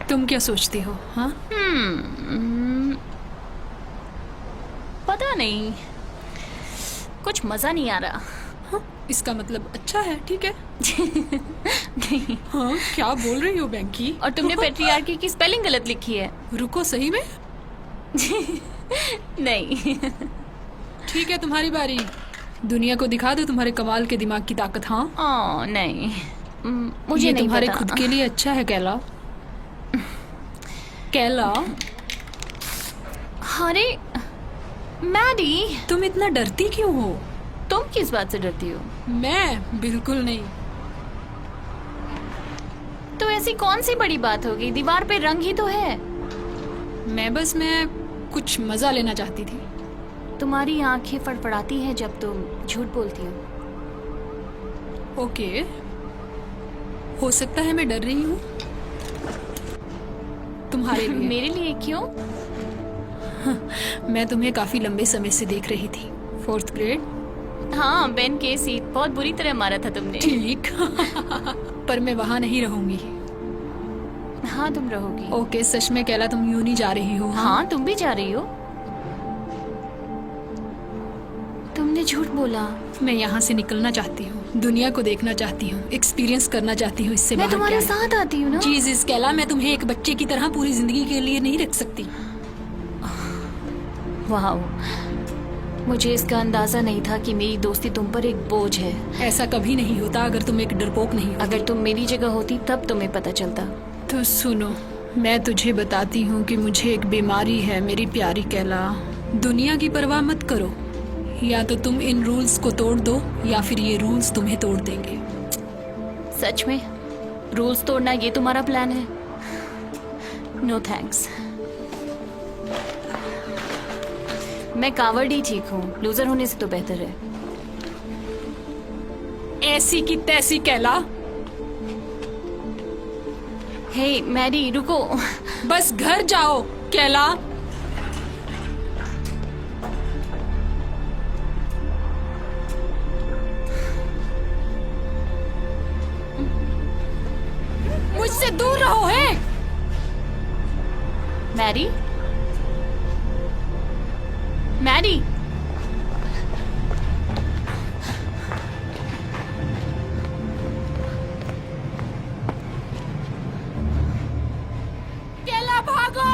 तुम क्या सोचती हो? हाँ, पता नहीं, कुछ मजा नहीं आ रहा। हाँ, इसका मतलब अच्छा है। ठीक है। नहीं। हाँ, क्या बोल रही हो बैंकी? और तुमने पेट्रियार्की की स्पेलिंग गलत लिखी है। रुको, सही में? नहीं। ठीक है, तुम्हारी बारी। दुनिया को दिखा दो तुम्हारे कमाल के दिमाग की ताकत। हाँ, ओ नहीं, मुझे ये नहीं तुम्हारे पता। खुद के लिए अच्छा है कैला। कैला, अरे मैडी, तुम इतना डरती क्यों हो? तुम किस बात से डरती हो? मैं बिल्कुल नहीं। तो ऐसी कौन सी बड़ी बात होगी, दीवार पे रंग ही तो है। मैं कुछ मजा लेना चाहती थी। तुम्हारी आंखें फड़फड़ाती हैं जब तुम झूठ बोलती हो। ओके, हो सकता है मैं डर रही हूँ तुम्हारे लिए। मेरे लिए क्यों? मैं तुम्हें काफी लंबे समय से देख रही थी। 4th grade. हाँ, बेन केसी, बहुत बुरी तरह मारा था तुमने। ठीक। पर मैं वहां नहीं रहूंगी। हाँ, तुम रहोगी। ओके, सच में कैला तुम यूं नहीं जा रही हो? हाँ, तुम भी जा रही हो। तुमने झूठ बोला। मैं यहाँ से निकलना चाहती हूँ, दुनिया को देखना चाहती हूँ, एक्सपीरियंस करना चाहती हूँ। इससे मैं बाहर तुम्हारे क्या है? साथ आती हूँ ना। जीसस कैला, मैं तुम्हें एक बच्चे की तरह पूरी जिंदगी के लिए नहीं रख सकती। वाह, मुझे इसका अंदाजा नहीं था कि मेरी दोस्ती तुम पर एक बोझ है। ऐसा कभी नहीं होता अगर तुम एक डरपोक नहीं हो। अगर तुम मेरी जगह होती तब तुम्हें पता चलता। तो सुनो, मैं तुझे बताती हूँ कि मुझे एक बीमारी है मेरी प्यारी कैला। दुनिया की परवाह मत करो। या तो तुम इन रूल्स को तोड़ दो या फिर ये रूल्स तुम्हें तोड़ देंगे। सच में? रूल्स तोड़ना ये तुम्हारा प्लान है? No thanks. मैं कावर्ड ही ठीक हूँ, लूजर होने से तो बेहतर है। ऐसी की तैसी कैला। हे मैरी, रुको। बस घर जाओ कैला। मुझसे दूर रहो। है मैरी, मैरी। कैला, भागो।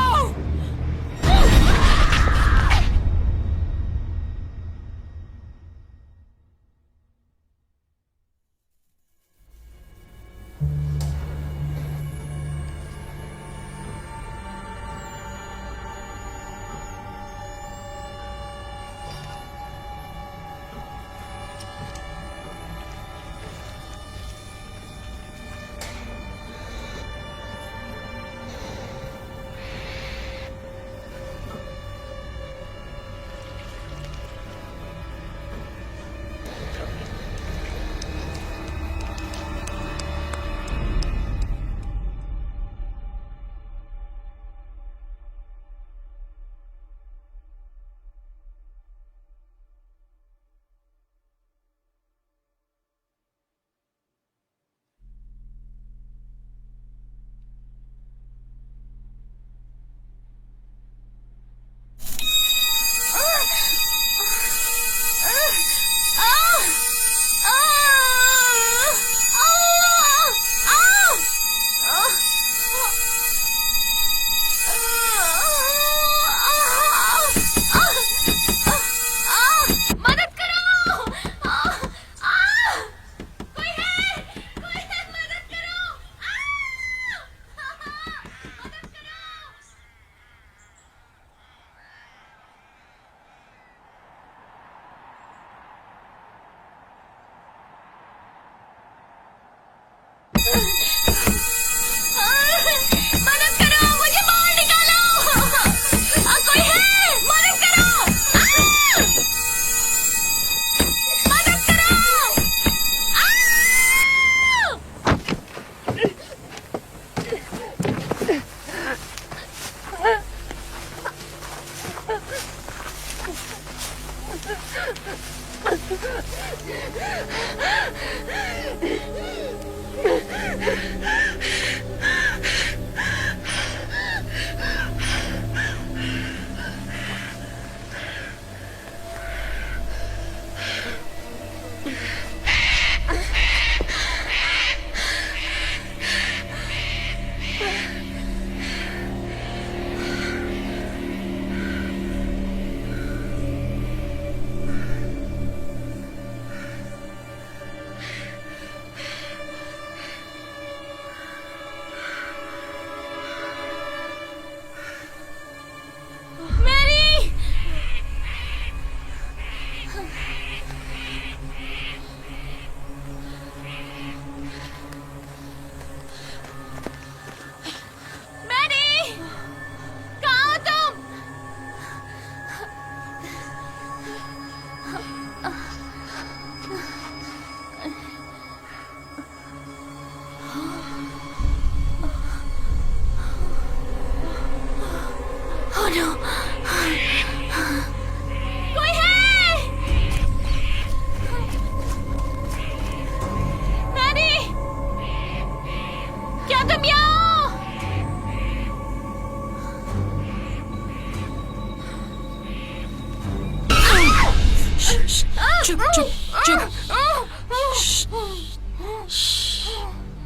चुप चुप चुप।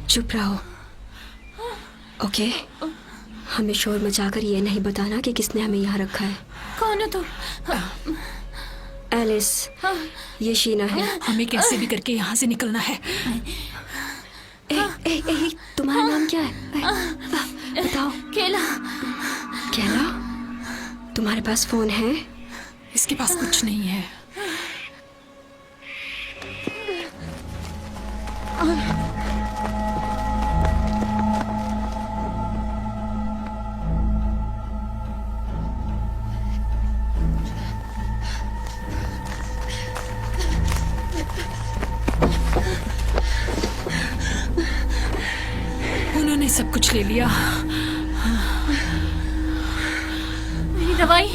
चुप रहो, ओके? हमें शोर मचाकर ये नहीं बताना कि किसने हमें यहाँ रखा है। कौन हो तुम? एलिस, ये शीना है। हमें कैसे भी करके यहाँ से निकलना है। तुम्हारा नाम क्या है? बताओ। केला। केला, तुम्हारे पास फोन है? इसके पास कुछ नहीं है। उन्होंने सब कुछ ले लिया। मेरी दवाई।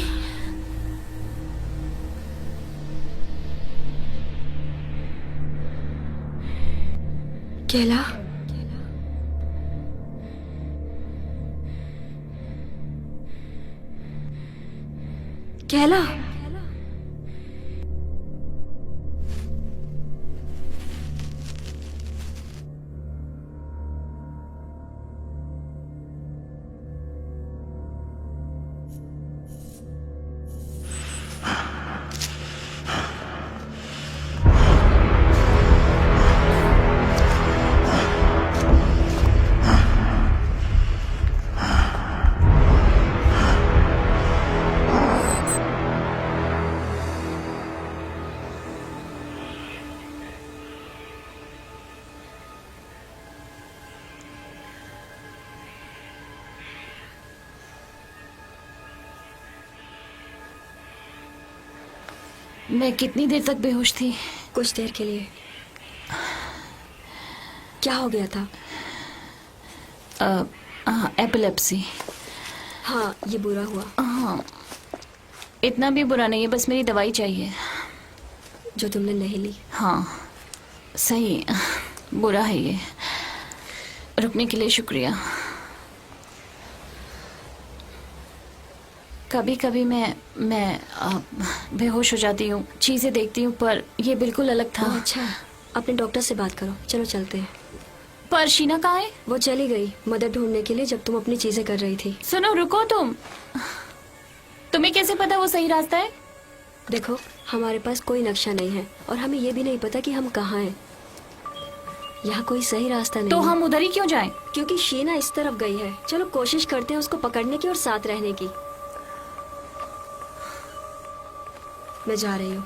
केला, केला, मैं कितनी देर तक बेहोश थी? कुछ देर के लिए। क्या हो गया था? एपिलेप्सी। हाँ, ये बुरा हुआ। हाँ, इतना भी बुरा नहीं है, बस मेरी दवाई चाहिए। जो तुमने नहीं ली। हाँ, सही बुरा है ये। रुकने के लिए शुक्रिया। कभी कभी मैं बेहोश हो जाती हूँ, चीजें देखती हूँ, पर ये बिल्कुल अलग था। अच्छा, अपने डॉक्टर से बात करो। चलो चलते हैं। पर शीना कहाँ है? वो चली गई मदद ढूंढने के लिए जब तुम अपनी चीजें कर रही थी। सुनो, रुको तुम। तुम्हें कैसे पता वो सही रास्ता है? देखो, हमारे पास कोई नक्शा नहीं है और हमें ये भी नहीं पता कि हम कहाँ हैं। यहाँ कोई सही रास्ता नहीं तो है। हम उधर ही क्यों जाएं? क्योंकि शीना इस तरफ गई है। चलो कोशिश करते हैं उसको पकड़ने की और साथ रहने की। मैं जा रही हूँ।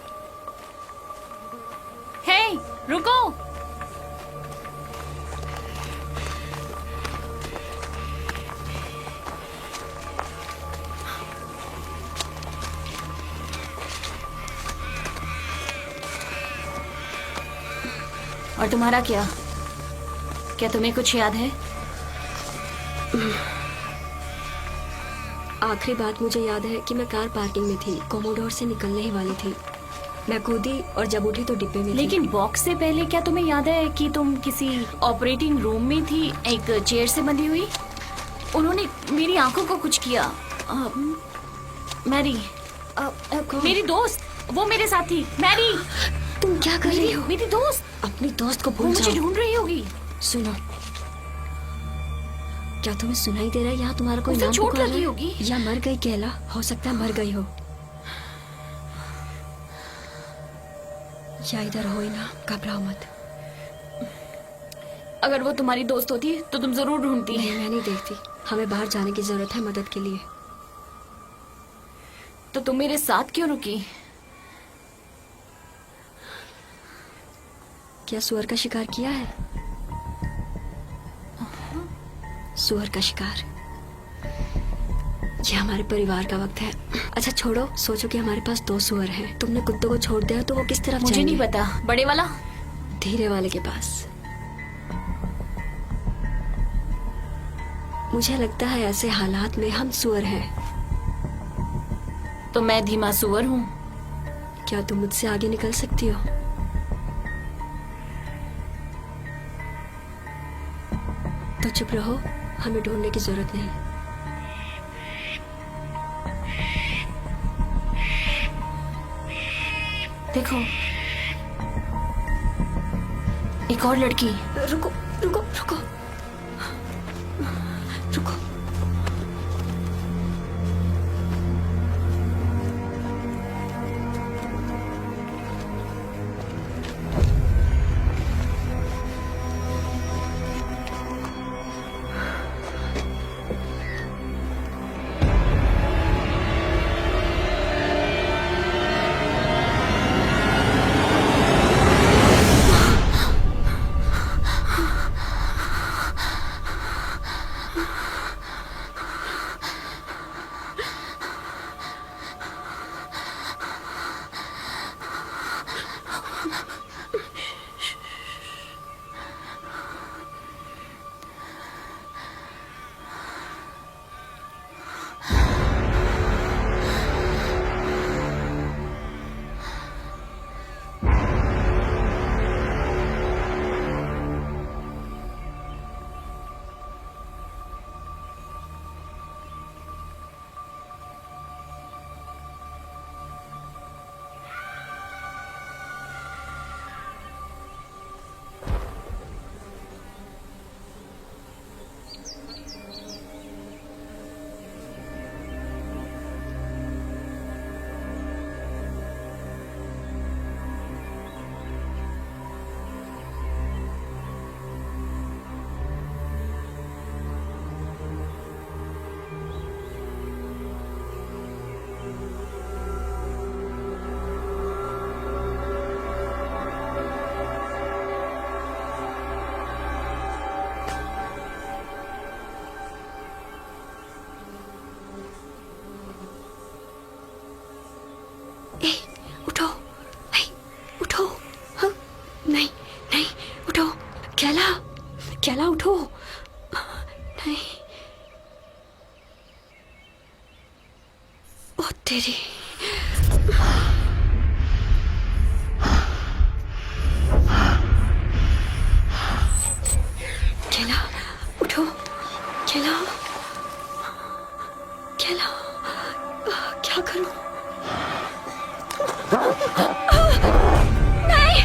हे, रुको। और तुम्हारा क्या? क्या तुम्हें कुछ याद है? आखिरी बात मुझे याद है कि मैं कार पार्किंग में थी, कोमोडोर से निकलने ही वाली थी। मैं कूदी और जब उठी तो डिब्बे में थी। लेकिन बॉक्स से पहले क्या तुम्हें याद है कि तुम किसी ऑपरेटिंग रूम में थी, एक चेयर से बंधी हुई? उन्होंने मेरी आंखों को कुछ किया। मैरी, कौन? मेरी दोस्त, वो मेरे साथ थी। मैरी, तुम क्या कर रही हो? मेरी दोस्त। अपनी दोस्त को वो भूल मुझे जाओ। ढूंढ रही होगी। सुनो, क्या तुम्हें सुनाई दे रहा है? यहाँ तुम्हारा कोई उसे नाम चोट पुकार लगी रहा है? होगी। या मर गई केला? हो सकता है मर गई हो। या इधर हो ही ना, घबराओ मत। अगर वो तुम्हारी दोस्त होती तो तुम जरूर ढूंढती। नहीं, मैं नहीं देखती। हमें बाहर जाने की जरूरत है मदद के लिए। तो तुम मेरे साथ क्यों रुकी? क्या सुअर का शिकार किया है? सुअर का शिकार। ये हमारे परिवार का वक्त है। अच्छा छोड़ो, सोचो कि हमारे पास 2 सुअर हैं। तुमने कुत्तों को छोड़ दिया तो वो किस तरफ मुझे जाएंगे? नहीं पता। बड़े वाला? धीरे वाले के पास। मुझे लगता है ऐसे हालात में हम सुअर हैं। तो मैं धीमा सुअर हूँ। क्या तुम मुझसे आगे निकल सकती हो? तो चुप रहो, हमें ढूंढने की जरूरत नहीं। देखो, एक और लड़की। रुको रुको रुको रुको। ए, उठो। ए, उठो। हाँ, नहीं नहीं उठो। कैला, कैला उठो। नहीं। ओ तेरी। कैला उठो। कैला, कैला, क्या करूं? नहीं।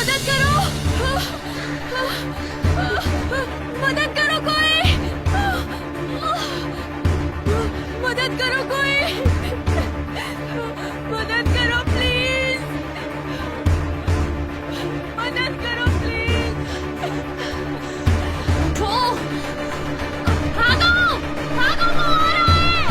मदद करो, मदद करो कोई, मदद करो कोई, मदद करो प्लीज, मदद करो प्लीज। उठो, भागो, भागो, वो आ रहा है।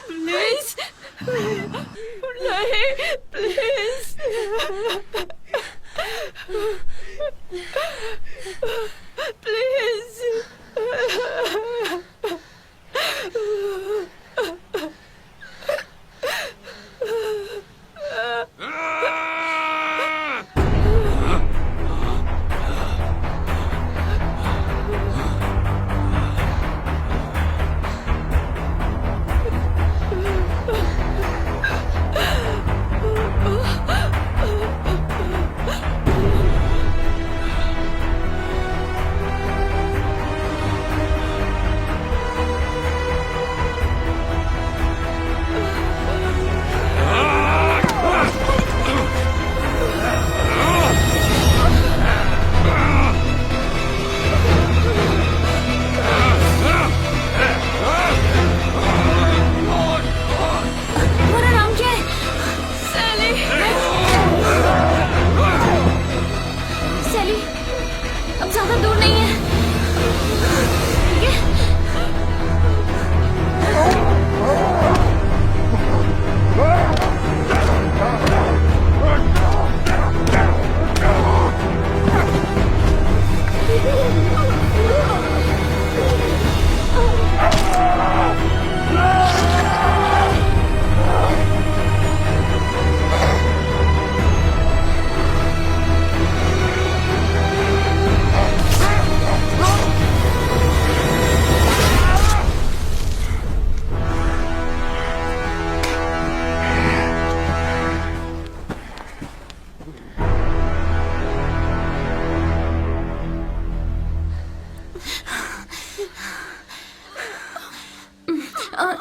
प्लीज नहीं, प्लीज प्लीज।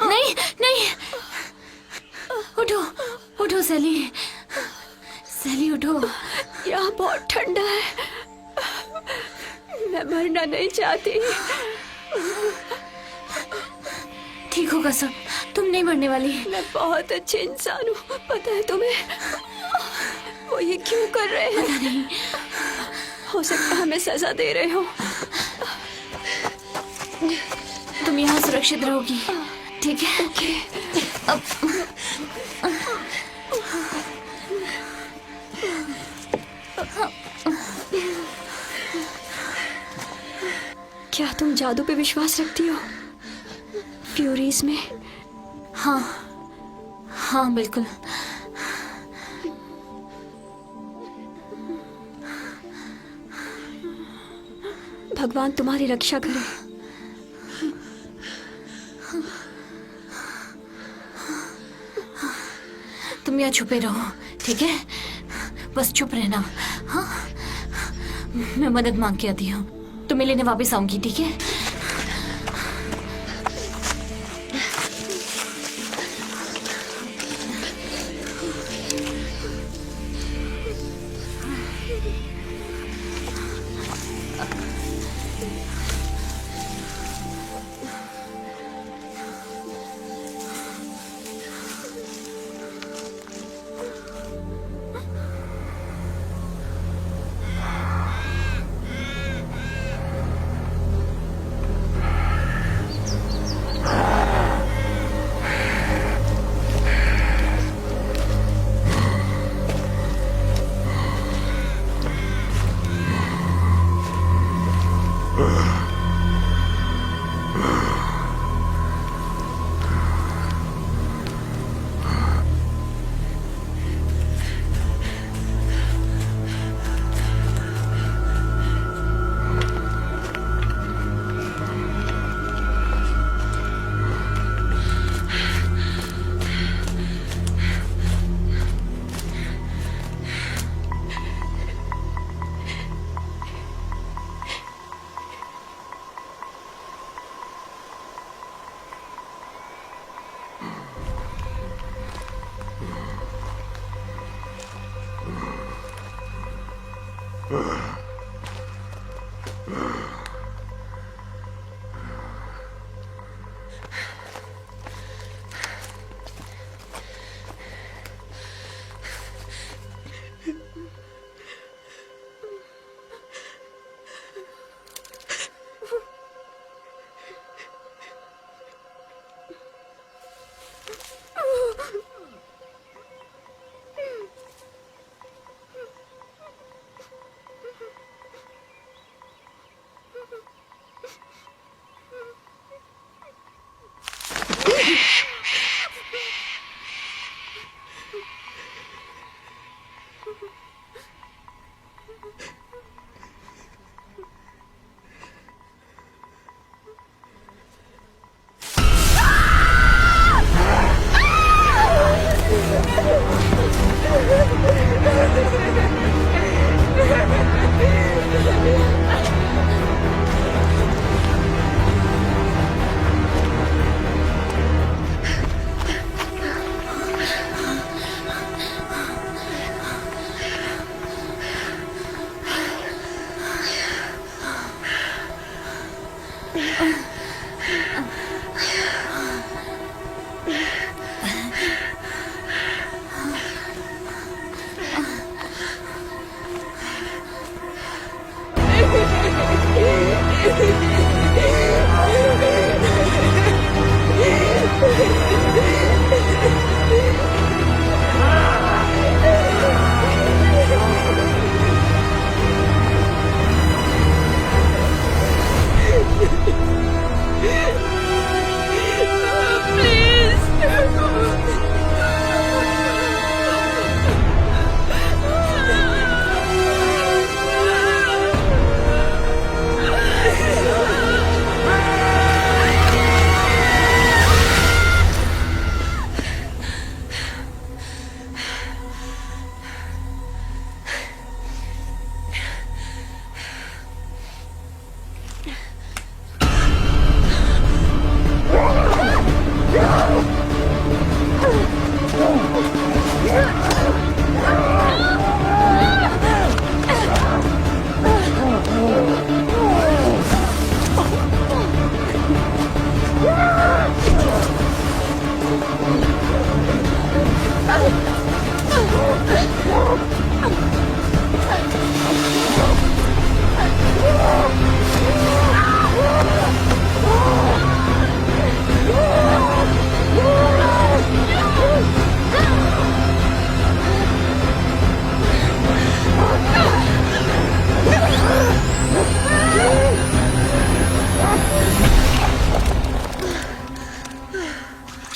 नहीं नहीं, उठो उठो सैली, सैली उठो। यहाँ बहुत ठंडा है, मैं मरना नहीं चाहती। ठीक होगा सब, तुम नहीं मरने वाली। मैं बहुत अच्छे इंसान हूँ, पता है तुम्हें? वो ये क्यों कर रहे हैं? पता नहीं, हो सकता है हमें सजा दे रहे हो। तुम यहाँ सुरक्षित रहोगी, ठीक है? ओके। अब क्या तुम जादू पे विश्वास रखती हो? फ्यूरीज में? हाँ हाँ बिल्कुल। भगवान तुम्हारी रक्षा करे। तुम यहाँ छुपे रहो, ठीक है? बस चुप रहना, हाँ? मैं मदद मांग के आती हूँ, तुम्हें लेने वापस आऊंगी, ठीक है?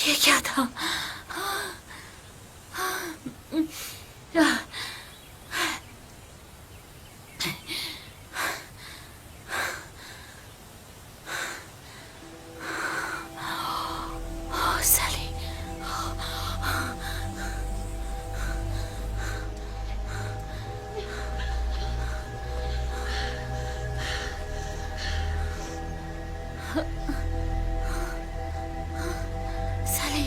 ये क्या था? सैली, सैली,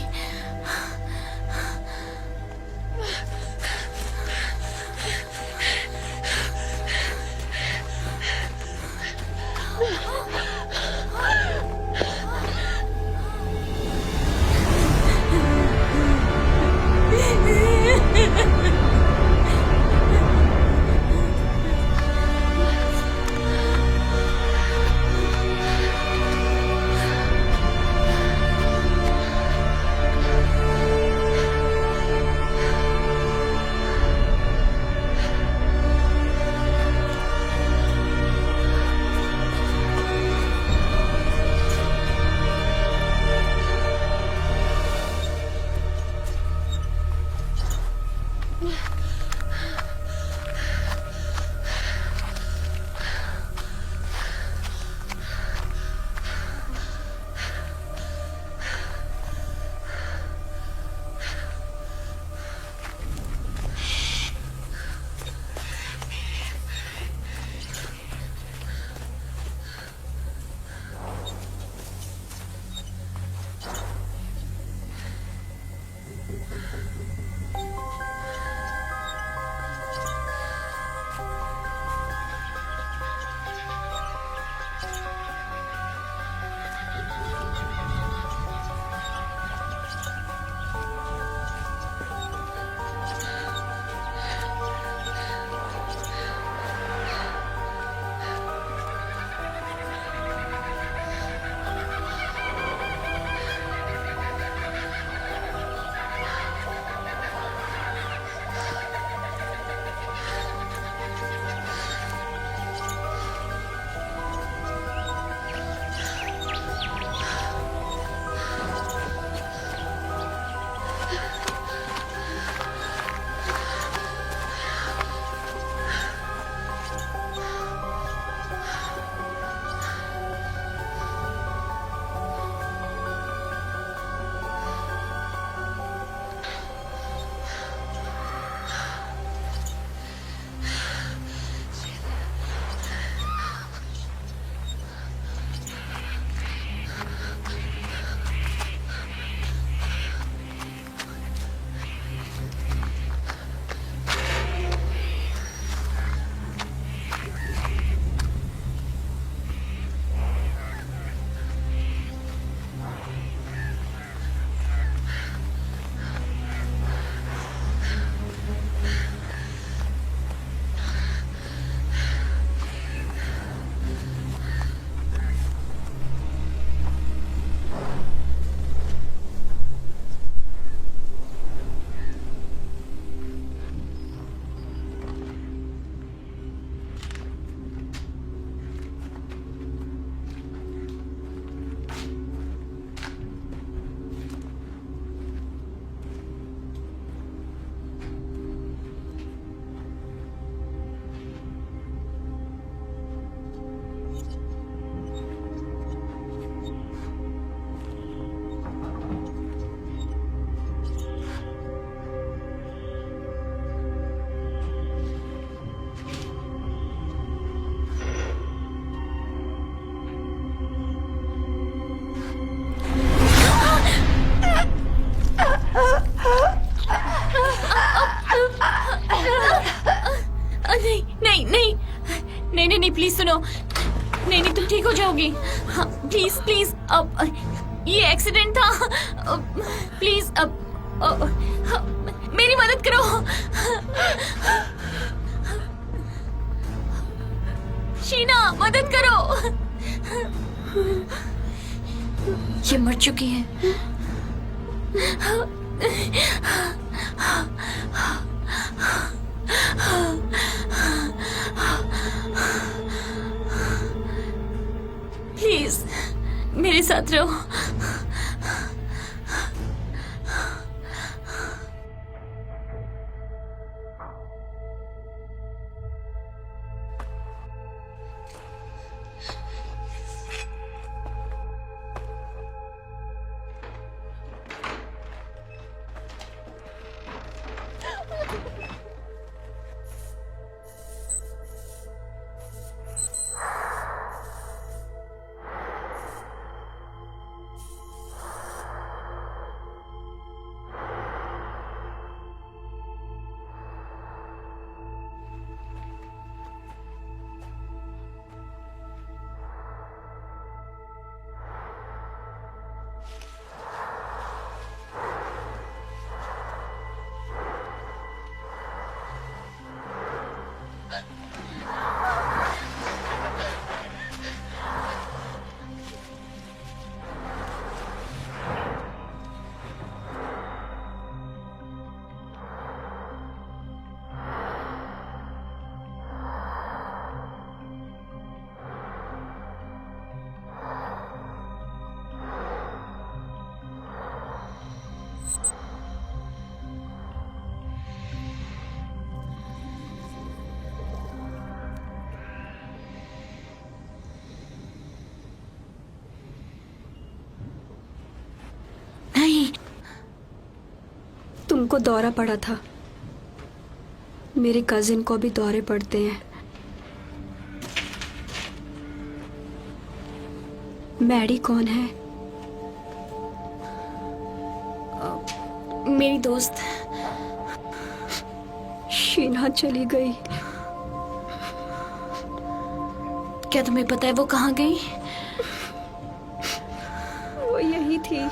जाओ। नहीं नहीं, तुम ठीक हो जाओगी। हाँ, प्लीज प्लीज, अब ये एक्सीडेंट था। प्लीज अब मेरी मदद करो। शीना, मदद करो। ये मर चुकी है। प्लीज मेरे साथ रहो। नहीं, तुमको दौरा पड़ा था। मेरी कजिन को भी दौरे पड़ते हैं। मैडी कौन है? मेरी दोस्त। शीना चली गई। क्या तुम्हें पता है वो कहाँ गई? वो यही थी।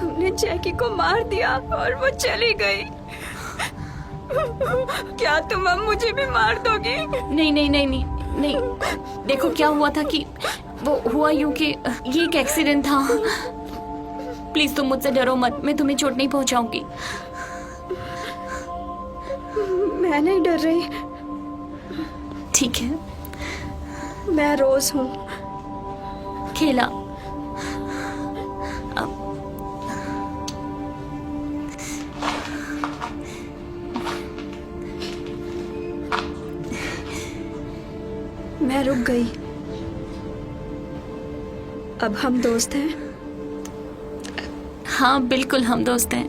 तुमने जैकी को मार दिया और वो चली गई। क्या तुम अब मुझे भी मार दोगी? नहीं नहीं नहीं नहीं नहीं। देखो क्या हुआ था कि वो हुआ यूं कि ये एक एक्सीडेंट था। प्लीज तुम मुझसे डरो मत, मैं तुम्हें चोट नहीं पहुंचाऊंगी। मैं नहीं डर रही। ठीक है। मैं रोज हूँ। खेला। मैं रुक गई। अब हम दोस्त हैं। हाँ बिल्कुल, हम दोस्त हैं।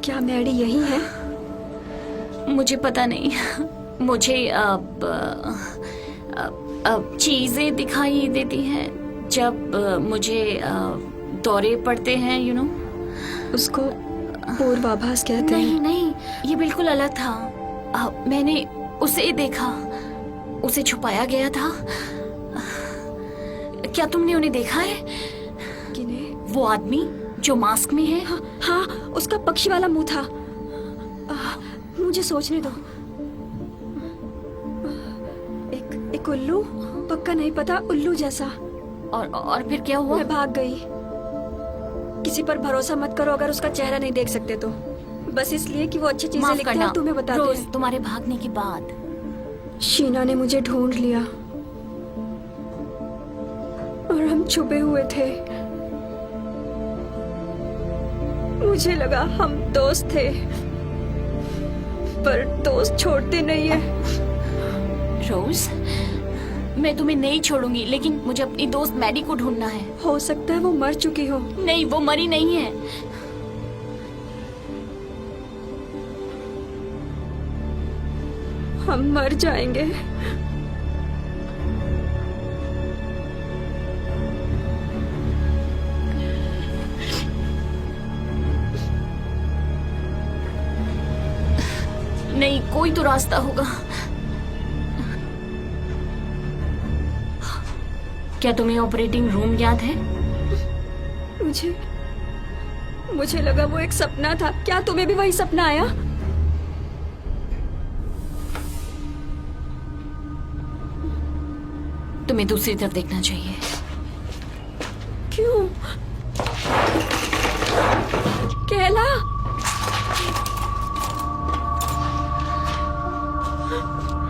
क्या मैडी यही है? मुझे पता नहीं। मुझे अब चीजें दिखाई देती हैं जब मुझे दौरे पड़ते हैं, यू नो। उसको पूर्वाभास कहते नहीं हैं। नहीं, ये बिल्कुल अलग था। मैंने उसे देखा, उसे छुपाया गया था। क्या तुमने उन्हें देखा है? किन्हें? वो आदमी जो मास्क में है। हाँ, उसका पक्षी वाला मुंह था। मुझे सोचने दो। एक उल्लू, पक्का नहीं पता, उल्लू जैसा। और फिर क्या हुआ? मैं भाग गई। किसी पर भरोसा मत करो अगर उसका चेहरा नहीं देख सकते तो। बस इसलिए कि वो अच्छी चीजें माफ लिखते हैं करना, और तुम्हें बताते रोज हैं। तुम्हारे भागने के बाद शीना ने मुझे ढूंढ लिया और हम छुपे हुए थे। मुझे लगा हम दोस्त थे, पर दोस्त छोड़ते नहीं है। रोज, मैं तुम्हें नहीं छोड़ूंगी, लेकिन मुझे अपनी दोस्त मैडी को ढूंढना है। हो सकता है वो मर चुकी हो। नहीं, वो मरी नहीं है। हम मर जाएंगे। नहीं, कोई तो रास्ता होगा। क्या तुम्हें ऑपरेटिंग रूम याद है? मुझे लगा वो एक सपना था। क्या तुम्हें भी वही सपना आया? तुम्हें दूसरी तरफ देखना चाहिए। क्यों? केला,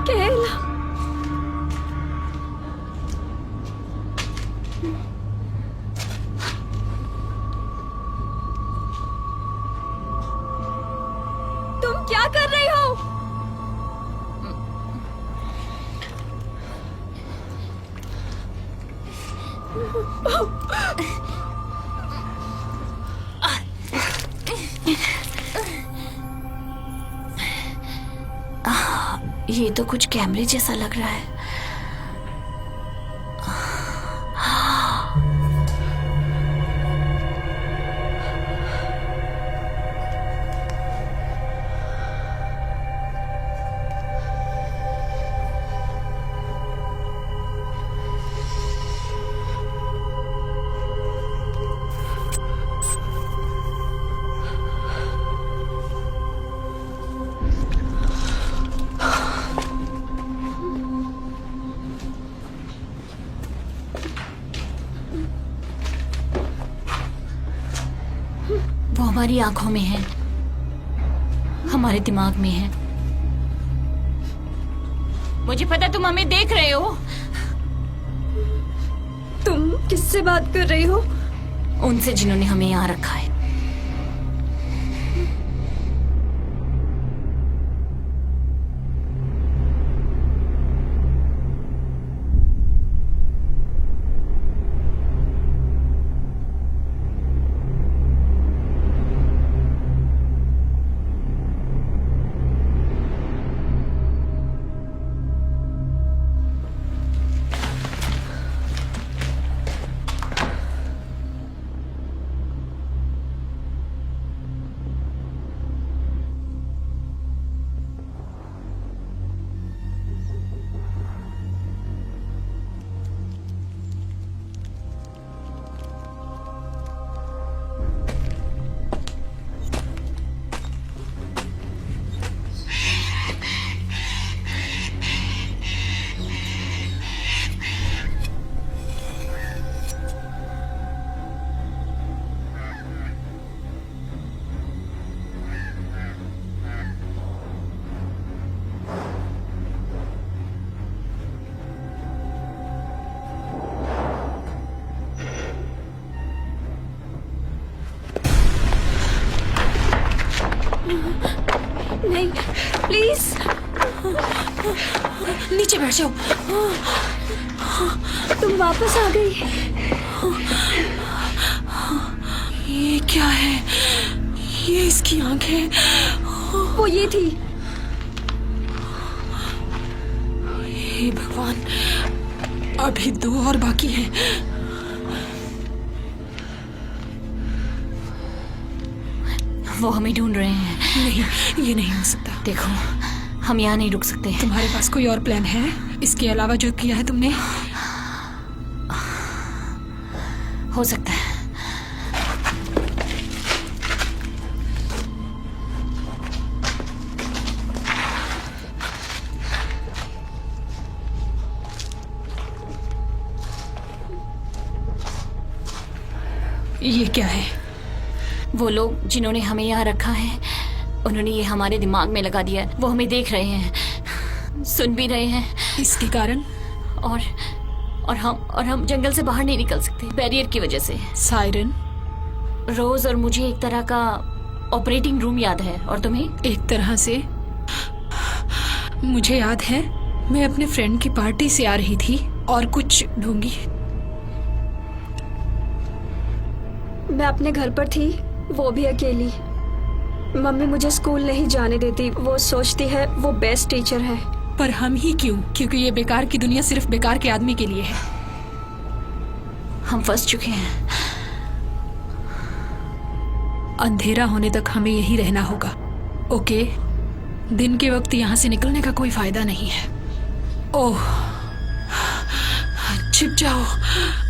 केला, तुम क्या कर रही हो? ये तो कुछ कैमरे जैसा लग रहा है। वो हमारी आंखों में है, हमारे दिमाग में है। मुझे पता तुम हमें देख रहे हो। तुम किससे बात कर रही हो? उनसे जिन्होंने हमें यहाँ रखा है। नहीं, प्लीज नीचे बैठ जाओ। तुम वापस आ गई। ये क्या है? ये इसकी आंखें। वो ये थी। हे भगवान, अभी 2 और बाकी हैं। वो हमें ढूंढ रहे हैं। नहीं, ये नहीं हो सकता। देखो, हम यहाँ नहीं रुक सकते। तुम्हारे पास कोई और प्लान है इसके अलावा जो किया है तुमने? हो सकता है। ये क्या है? वो लोग जिन्होंने हमें यहाँ रखा है, उन्होंने ये हमारे दिमाग में लगा दिया है। वो हमें देख रहे हैं, सुन भी रहे हैं। इसके कारण? और हम जंगल से बाहर नहीं निकल सकते बैरियर की वजह से। सायरन, रोज और मुझे एक तरह का ऑपरेटिंग रूम याद है, और तुम्हें? एक तरह से मुझे याद है, मैं अपने फ्रेंड की पार्टी से आ रही थी और कुछ ढूंढी। मैं अपने घर पर थी, वो भी अकेली। मम्मी मुझे स्कूल नहीं जाने देती। वो सोचती है वो बेस्ट टीचर है। पर हम ही क्यों? क्योंकि ये बेकार की दुनिया सिर्फ बेकार के आदमी के लिए है। हम फंस चुके हैं। अंधेरा होने तक हमें यहीं रहना होगा। ओके, दिन के वक्त यहाँ से निकलने का कोई फायदा नहीं है। ओह, छिप जाओ,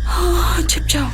हाँ, छिप जाओ।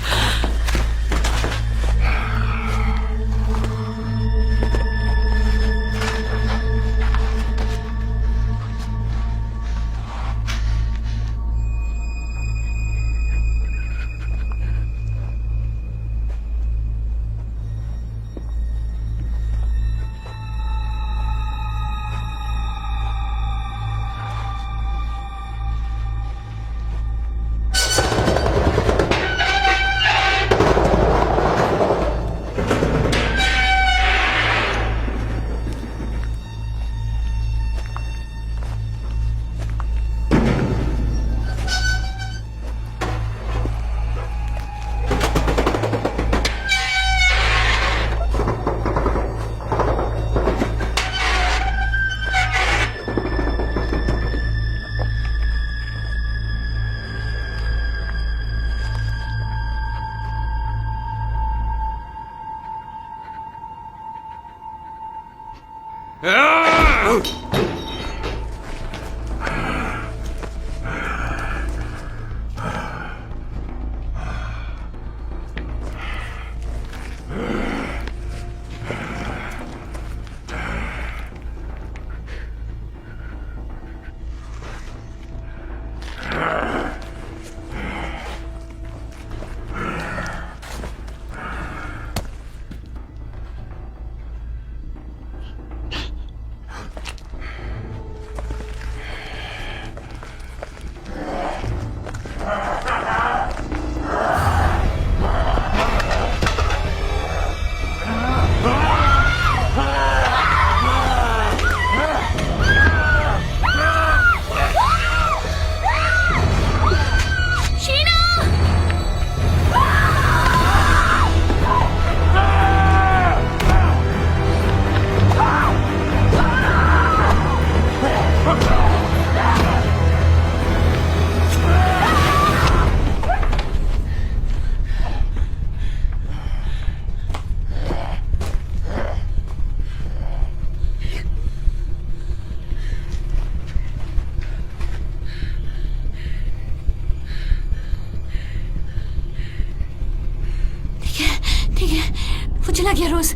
वो चला गया। रोज,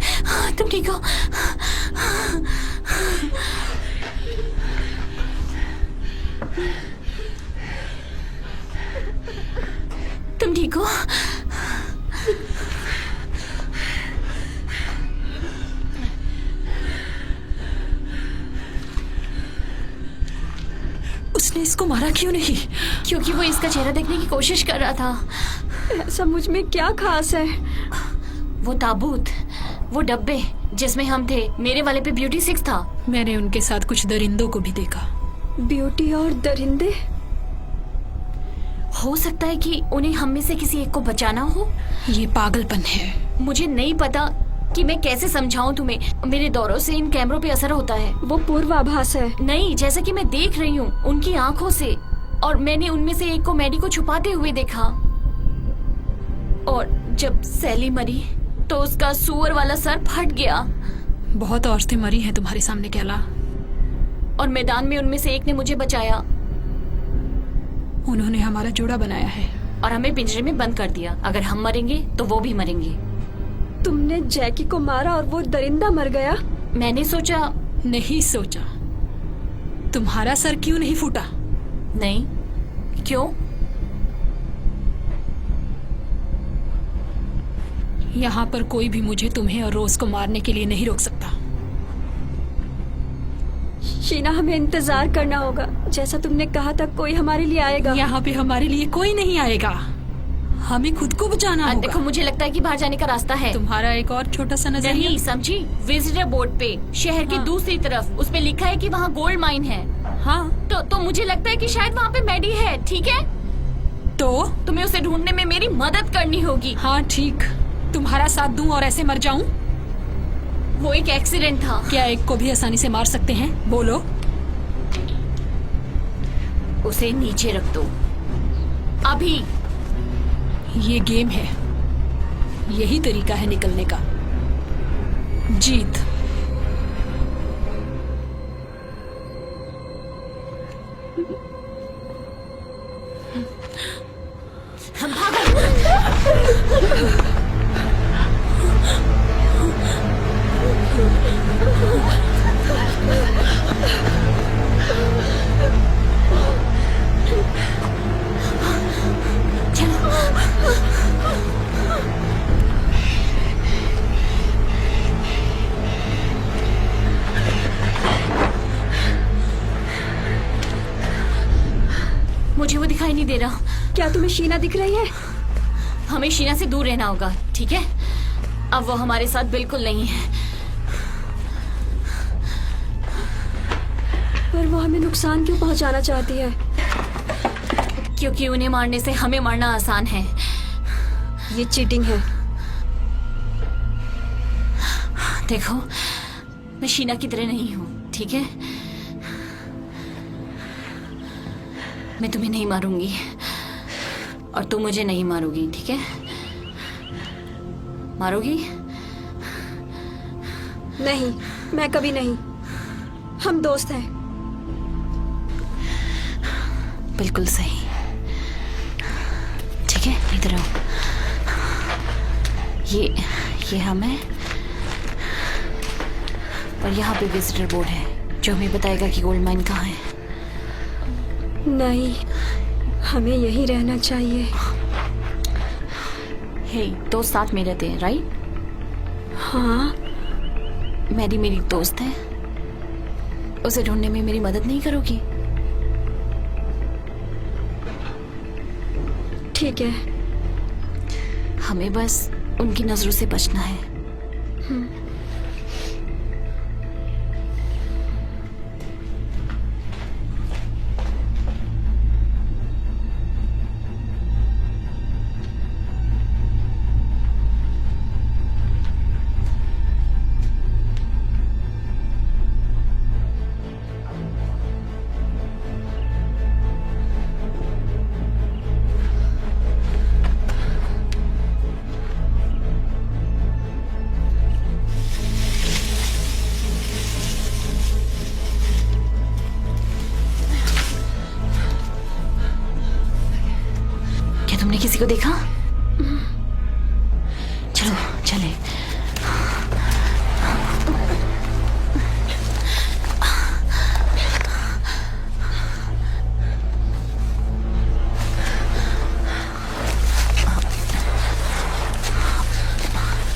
तुम ठीक हो? तुम ठीक हो? उसने इसको मारा क्यों नहीं? क्योंकि वो इसका चेहरा देखने की कोशिश कर रहा था। ऐसा मुझ में क्या खास है? वो ताबूत, वो डब्बे जिसमें हम थे, मेरे वाले पे ब्यूटी 6 था। मैंने उनके साथ कुछ दरिंदों को भी देखा। ब्यूटी और दरिंदे? हो सकता है कि उन्हें हम में से किसी एक को बचाना हो। ये पागलपन है। मुझे नहीं पता कि मैं कैसे समझाऊं तुम्हें। मेरे दौरों से इन कैमरों पे असर होता है। वो पूर्वाभास है। नहीं, जैसा कि मैं देख रही हूँ उनकी आंखों से, और मैंने उनमें से एक को मैडी को छुपाते हुए देखा। और जब सैली मरी तो उसका सुअर वाला सर फट गया। बहुत औरतें मरी हैं तुम्हारे सामने कैला, और मैदान में उनमें से एक ने मुझे बचाया। उन्होंने हमारा जोड़ा बनाया है और हमें पिंजरे में बंद कर दिया। अगर हम मरेंगे तो वो भी मरेंगे। तुमने जैकी को मारा और वो दरिंदा मर गया? मैंने सोचा। नहीं सोचा। तुम्हारा सर क्यों नहीं फूटा? नहीं। क्यों? यहाँ पर कोई भी मुझे, तुम्हें और रोज को मारने के लिए नहीं रोक सकता। शीना, हमें इंतजार करना होगा। जैसा तुमने कहा था, कोई हमारे लिए आएगा। यहाँ पे हमारे लिए कोई नहीं आएगा। हमें खुद को बचाना होगा। देखो, मुझे लगता है कि बाहर जाने का रास्ता है। तुम्हारा एक और छोटा सा नजरिया। नहीं समझी? विजिटर बोर्ड पे शहर की दूसरी तरफ उस पे लिखा है कि वहाँ गोल्ड माइन है। हाँ, तो मुझे लगता है कि शायद वहाँ पे मैडी है। ठीक है, तो तुम्हें उसे ढूंढने में मेरी मदद करनी होगी। हाँ ठीक, तुम्हारा साथ दूं और ऐसे मर जाऊं? वो एक एक्सीडेंट था। क्या एक को भी आसानी से मार सकते हैं? बोलो। उसे नीचे रख दो अभी। ये गेम है, यही तरीका है निकलने का। जीत। कसम भागो। मुझे वो दिखाई नहीं दे रहा। क्या तुम्हें शीना दिख रही है? हमें शीना से दूर रहना होगा, ठीक है? अब वो हमारे साथ बिल्कुल नहीं है। पर वो हमें नुकसान क्यों पहुंचाना चाहती है? क्योंकि उन्हें मारने से हमें मारना आसान है। ये चीटिंग है। देखो, मैं शीना की तरह नहीं हूँ, ठीक है? मैं तुम्हें नहीं मारूंगी और तुम मुझे नहीं मारोगी, ठीक है? मारोगी? नहीं, मैं कभी नहीं। हम दोस्त हैं। बिल्कुल सही। ठीक है, इधर आओ। ये हम हैं और यहाँ पे विजिटर बोर्ड है जो हमें बताएगा कि गोल्ड माइन कहाँ है। नहीं, हमें यहीं रहना चाहिए। हे, दोस्त साथ में रहते हैं, राइट? हाँ। मैरी मेरी दोस्त है। उसे ढूंढने में मेरी मदद नहीं करोगी? ठीक है। हमें बस उनकी नजरों से बचना है। तुमने किसी को देखा? चलो चले।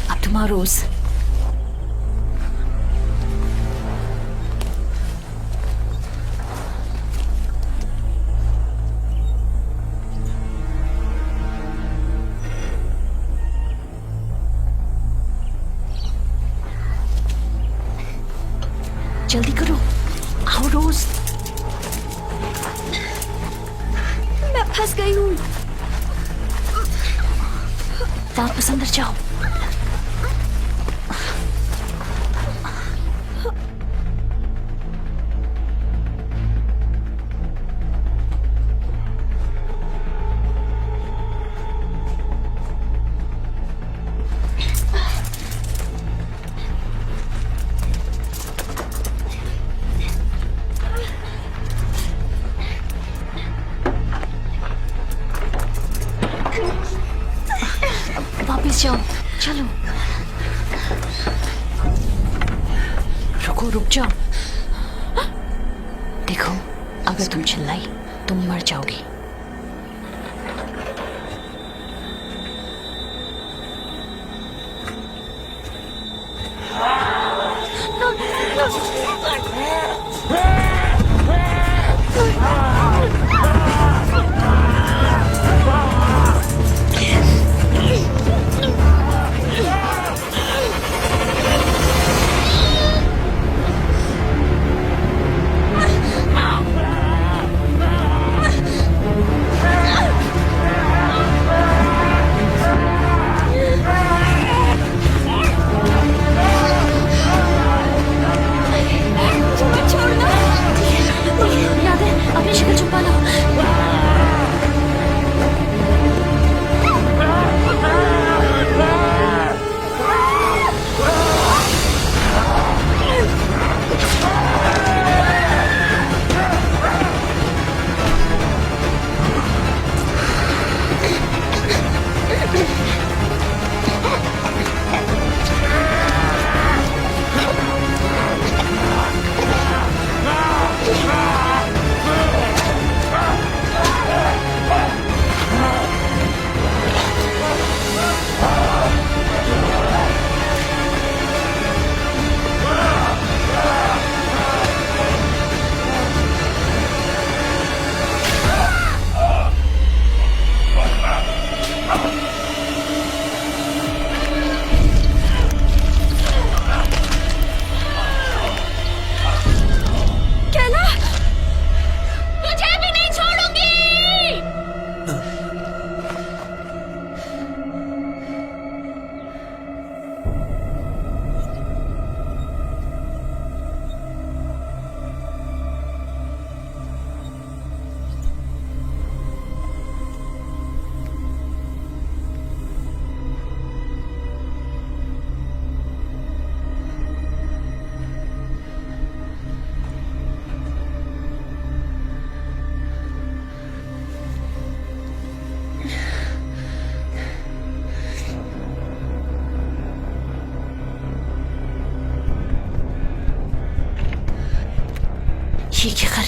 अब तुम रोज जल्दी करो, आओ रोज। मैं फंस गई हूँ। वापस अंदर जाओ। वापस जाओ, चलो। रुको, रुक जाओ। देखो, अगर तुम चिल्लाई तुम मर जाओगी।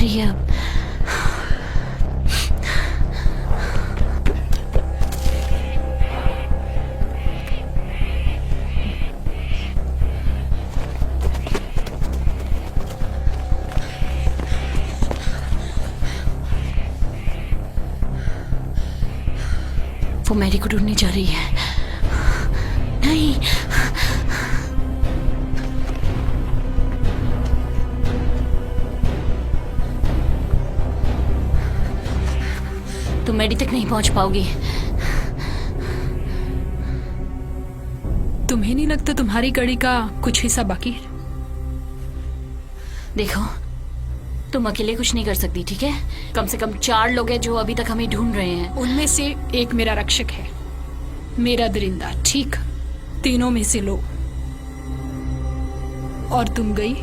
रही है अब। वो मैरी को ढूंढने जा रही है। नहीं, तुम मैरी तक नहीं पहुंच पाओगी। तुम्हें नहीं लगता तुम्हारी कड़ी का कुछ हिस्सा बाकी है? देखो, तुम अकेले कुछ नहीं कर सकती, ठीक है? कम से कम 4 लोग हैं जो अभी तक हमें ढूंढ रहे हैं। उनमें से एक मेरा रक्षक है, मेरा दरिंदा, ठीक? तीनों में से लो। और तुम गई,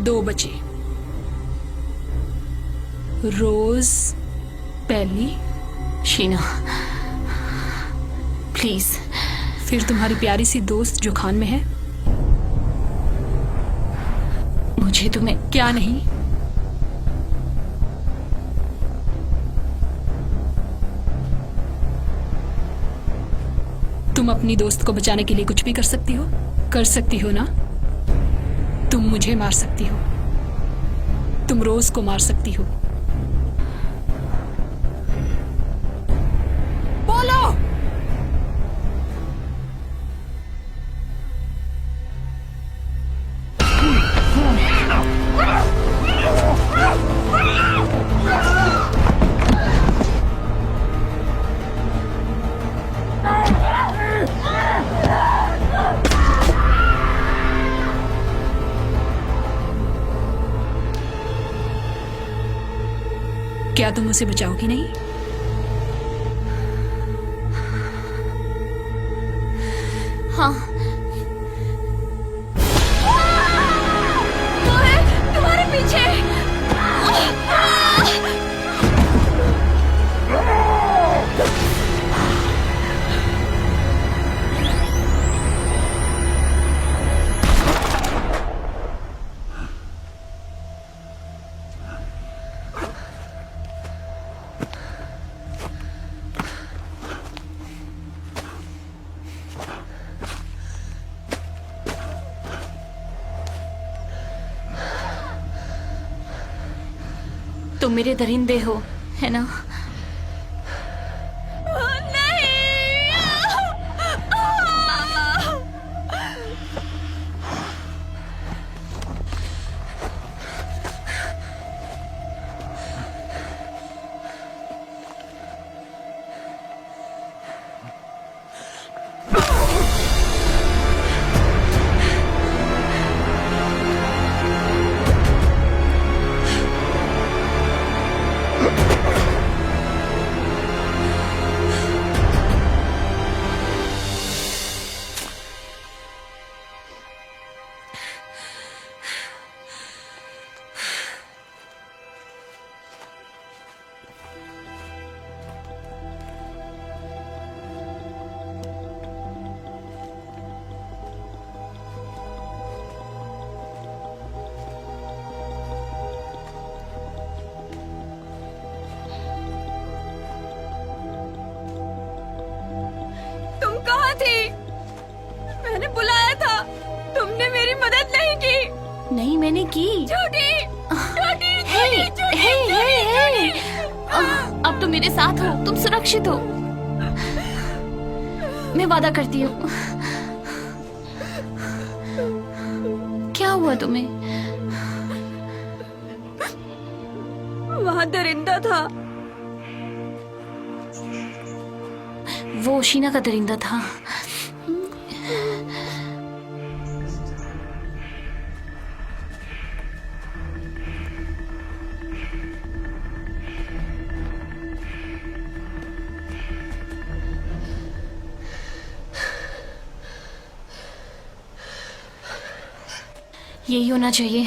2 बचे। रोज, पहली, शीना, प्लीज। फिर तुम्हारी प्यारी सी दोस्त जो खान में है। मुझे तुम्हें क्या नहीं? तुम अपनी दोस्त को बचाने के लिए कुछ भी कर सकती हो? कर सकती हो ना? तुम मुझे मार सकती हो, तुम रोज को मार सकती हो। बोलो। क्या तुम उसे बचाओगी नहीं? हाँ, वो है तुम्हारे पीछे। तुम मेरे दरिंदे हो, है ना? मैंने बुलाया था, तुमने मेरी मदद नहीं की। नहीं, मैंने की। झूठी, झूठी, हे, झूठी, हे, हे, हे। झूठी। अब तुम मेरे साथ हो, तुम सुरक्षित हो। मैं वादा करती हूँ। क्या हुआ तुम्हें? वहाँ दरिंदा था। वो शीना का दरिंदा था। यही होना चाहिए।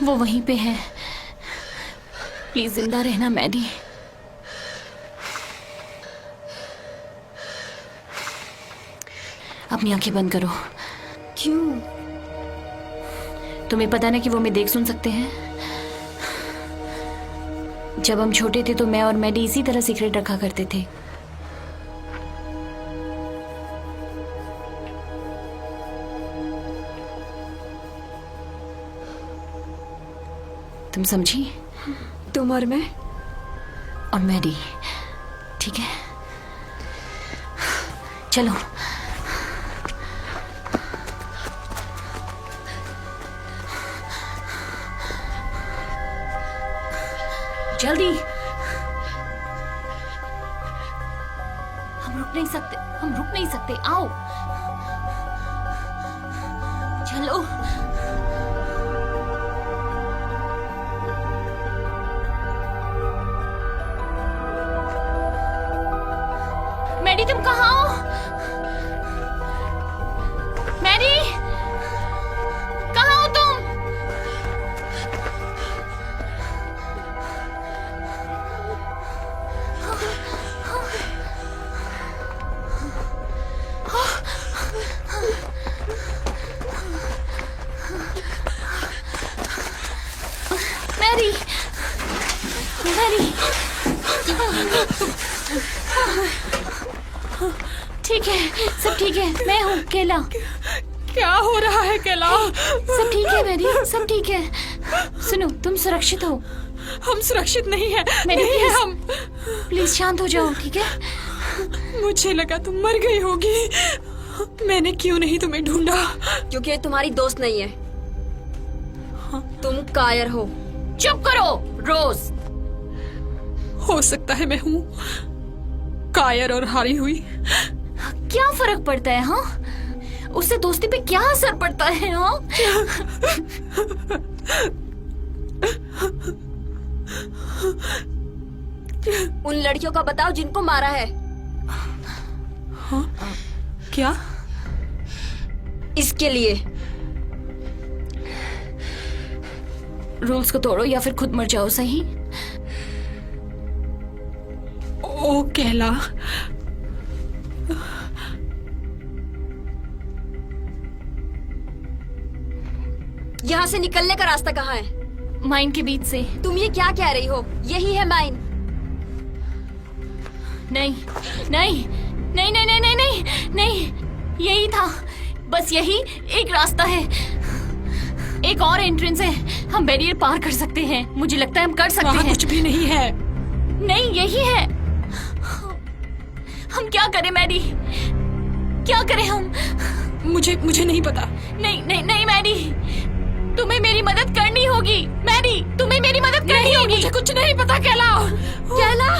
वो वहीं पे है। प्लीज जिंदा रहना मैडी। अपनी आंखें बंद करो। क्यों? तुम्हें पता ना कि वो हमें देख सुन सकते हैं। जब हम छोटे थे तो मैं और मैडी इसी तरह सीक्रेट रखा करते थे। तुम समझी? तुम और मैं? और मैडी, ठीक है? चलो। जल्दी, हम रुक नहीं सकते, आओ चलो। मैडी तुम कहाँ हो? मैडी कहाँ हो तुम? मैरी, मैरी, ठीक है, सब ठीक है, मैं हूँ केला। क्या हो रहा है केला? सब ठीक है मैरी, सब ठीक है। सुनो, तुम सुरक्षित हो। हम सुरक्षित नहीं है, मैरी नहीं है प्लीज, हम। प्लीज शांत हो जाओ, ठीक है? मुझे लगा तुम मर गई होगी। मैंने क्यों नहीं तुम्हें ढूंढा? क्योंकि ये तुम्हारी दोस्त नहीं है, तुम कायर हो। चुप करो रोज। हो सकता है मैं हूँ कायर और हारी हुई। क्या फर्क पड़ता है? हाँ, उससे दोस्ती पे क्या असर पड़ता है? हाँ, उन लड़कियों का बताओ जिनको मारा है। हाँ? क्या? इसके लिए रूल्स को तोड़ो या फिर खुद मर जाओ, सही? ओ केला, यहाँ से निकलने का रास्ता कहाँ है? माइन के बीच से। तुम ये क्या कह रही हो? यही है माइन। नहीं नहीं नहीं नहीं नहीं नहीं नहीं नहीं, यही था, बस यही एक रास्ता है। एक और एंट्रेंस है, हम बैरियर पार कर सकते हैं। मुझे लगता है हम कर सकते वहाँ हैं। कुछ भी नहीं है। नहीं, यही है। हम क्या करें मैडी, क्या करें हम? मुझे नहीं पता। नहीं नहीं नहीं मैडी, तुम्हें मेरी मदद करनी होगी। मैडी, तुम्हें मेरी मदद करनी होगी। मुझे कुछ नहीं पता केला। केला,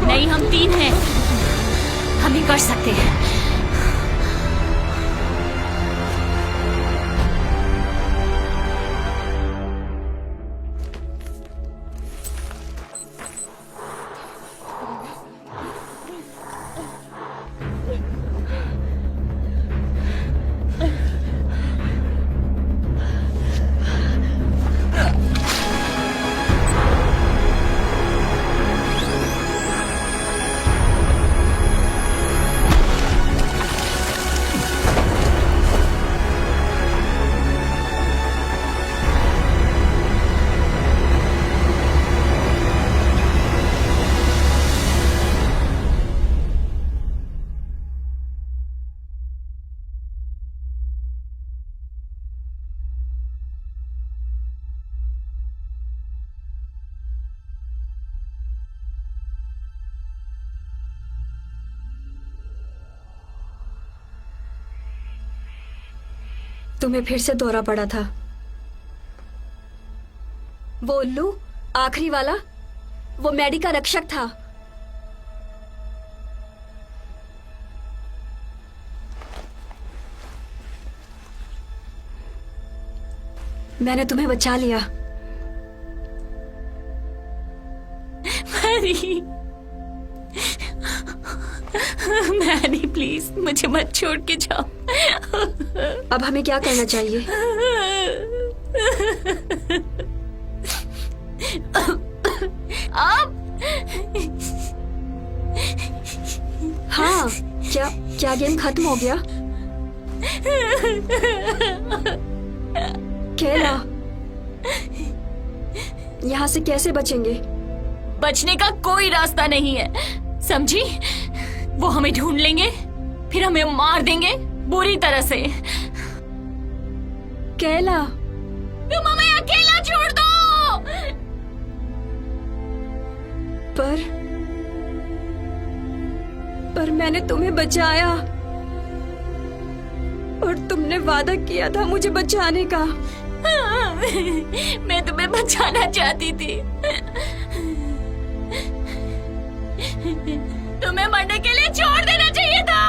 नहीं, हम 3 हैं, हम ही कर सकते हैं। तुम्हें फिर से दौरा पड़ा था। वो उल्लू, आखिरी वाला, वो मैडी का रक्षक था। मैंने तुम्हें बचा लिया। मैरी, मैरी प्लीज मुझे मत छोड़ के जाओ। अब हमें क्या करना चाहिए? अब हाँ, क्या गेम खत्म हो गया? केला, यहाँ से कैसे बचेंगे? बचने का कोई रास्ता नहीं है, समझी? वो हमें ढूंढ लेंगे, फिर हमें मार देंगे बुरी तरह से। केला, तुम हमें अकेला छोड़ दो। पर मैंने तुम्हें बचाया और तुमने वादा किया था मुझे बचाने का। मैं तुम्हें बचाना चाहती थी। तुम्हें मरने के लिए छोड़ देना चाहिए था।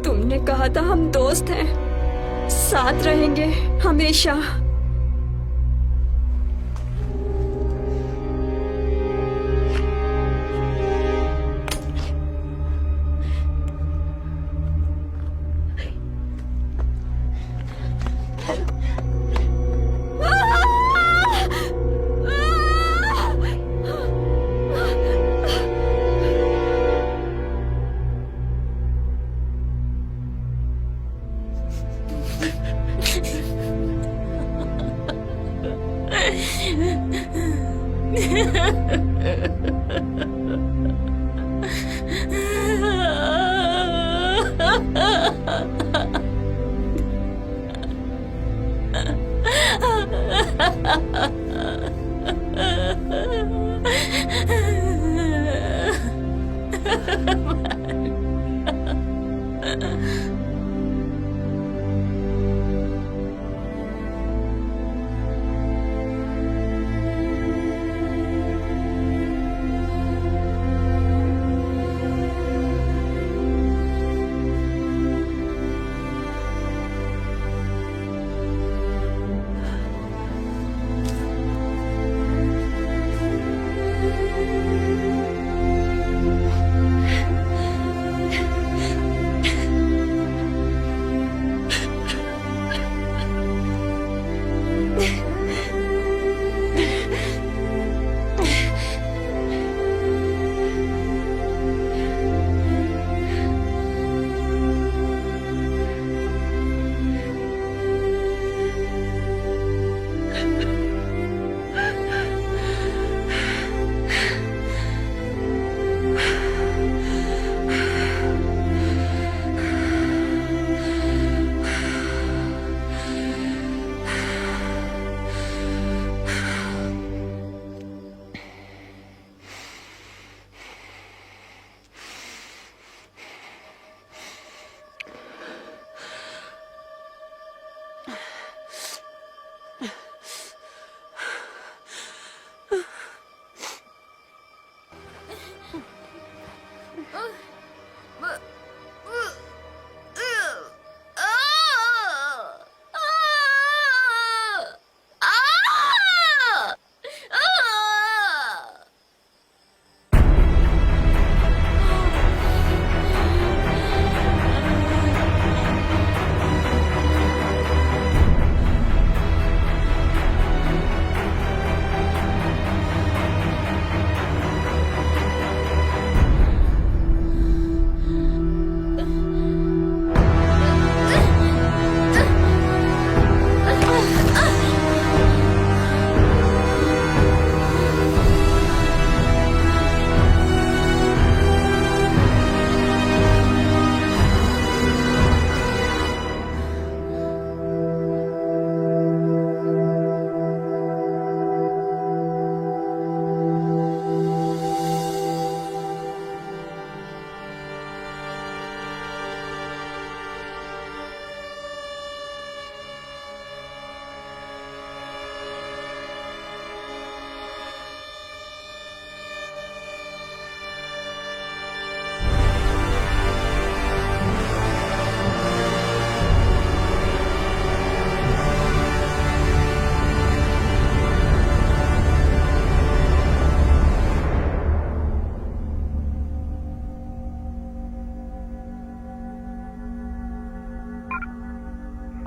तुमने कहा था हम दोस्त हैं, साथ रहेंगे हमेशा।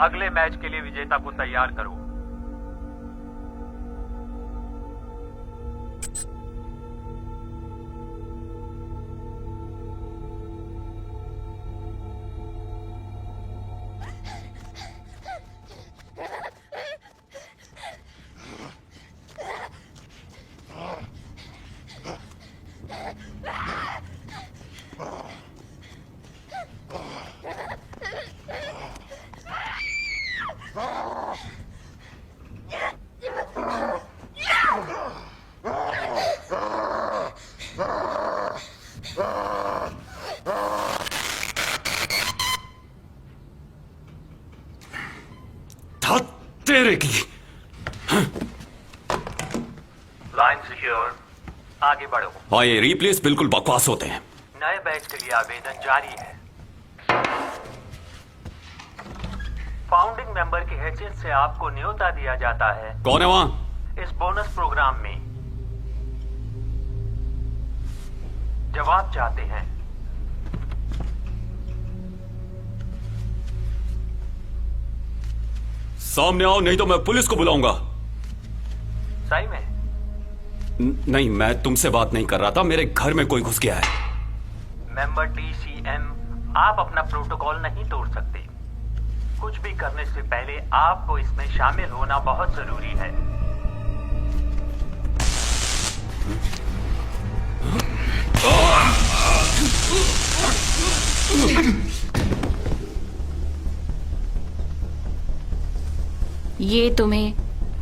अगले मैच के लिए विजेता को तैयार करो। तेरे की लाइन सिक्योर, आगे बढ़ो। हाँ, ये रिप्लेस बिल्कुल बकवास होते हैं। नए बैच के लिए आवेदन जारी है। फाउंडिंग मेंबर की हैसियत से आपको न्योता दिया जाता है कौन है वहाँ? इस बोनस प्रोग्राम में। जवाब चाहते हैं? सामने आओ, नहीं तो मैं पुलिस को बुलाऊंगा। सही में? नहीं, मैं तुमसे बात नहीं कर रहा था, मेरे घर में कोई घुस गया है। मेंबर DCM, आप अपना प्रोटोकॉल नहीं तोड़ सकते। कुछ भी करने से पहले आपको इसमें शामिल होना बहुत जरूरी है। ये तुम्हें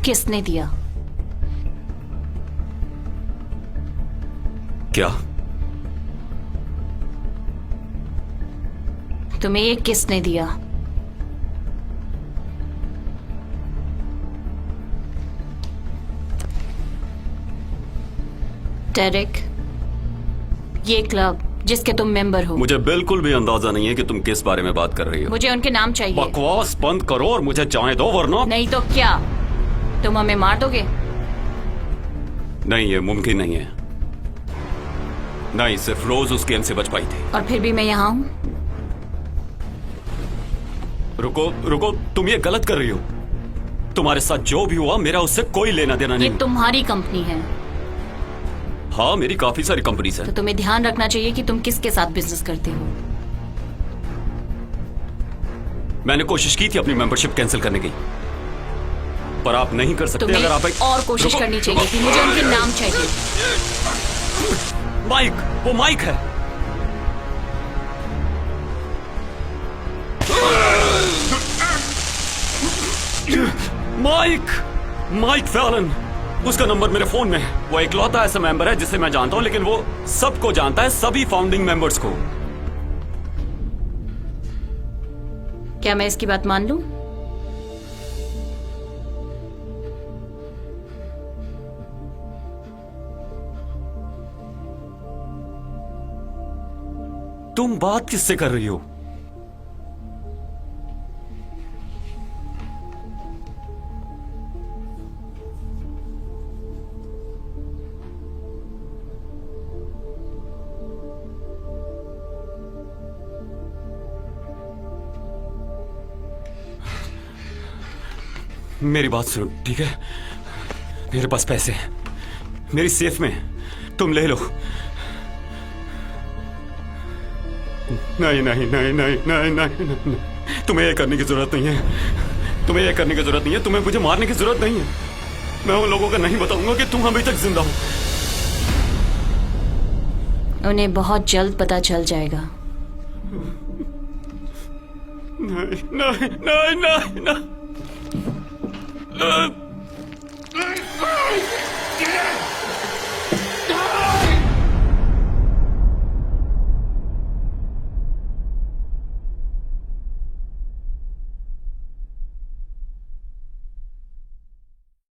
किसने दिया? क्या? तुम्हें ये किसने दिया? डेरेक, ये क्लब जिसके तुम मेंबर हो। मुझे बिल्कुल भी अंदाजा नहीं है कि तुम किस बारे में बात कर रही हो। मुझे उनके नाम चाहिए। बकवास बंद करो और मुझे जाने दो, वरना नहीं तो क्या, तुम हमें मार दोगे? नहीं, ये मुमकिन नहीं है। नहीं, सिर्फ रोज उस गेम से बच पाई थी। और फिर भी मैं यहाँ हूँ। रुको रुको, तुम ये गलत कर रही हो। तुम्हारे साथ जो भी हुआ मेरा उससे कोई लेना देना ये नहीं। तुम्हारी कंपनी है। हाँ, मेरी काफी सारी कंपनीज तो हैं। तुम्हें ध्यान रखना चाहिए कि तुम किसके साथ बिजनेस करते हो। मैंने कोशिश की थी अपनी मेंबरशिप कैंसिल करने की, पर आप नहीं कर सकते। तुम्हें अगर आप और कोशिश रुको, करनी चाहिए थी। मुझे उनके नाम चाहिए। माइक, वो माइक है। माइक फैलन, उसका नंबर मेरे फोन में है। वो इकलौता ऐसा मेंबर है जिसे मैं जानता हूं, लेकिन वो सबको जानता है, सभी फाउंडिंग मेंबर्स को। क्या मैं इसकी बात मान लूं? तुम बात किससे कर रही हो? मेरी बात सुनो, ठीक है? मेरे पास पैसे हैं, मेरी सेफ में, तुम ले लो। नहीं नहीं नहीं नहीं नहीं नहीं नहीं, तुम्हें ये करने की जरूरत नहीं है। तुम्हें ये करने की जरूरत नहीं है। तुम्हें मुझे मारने की जरूरत नहीं है। मैं उन लोगों को नहीं बताऊंगा कि तुम अभी तक जिंदा हो। उन्हें बहुत जल्द पता चल जाएगा। नहीं नहीं नहीं नहीं, नहीं।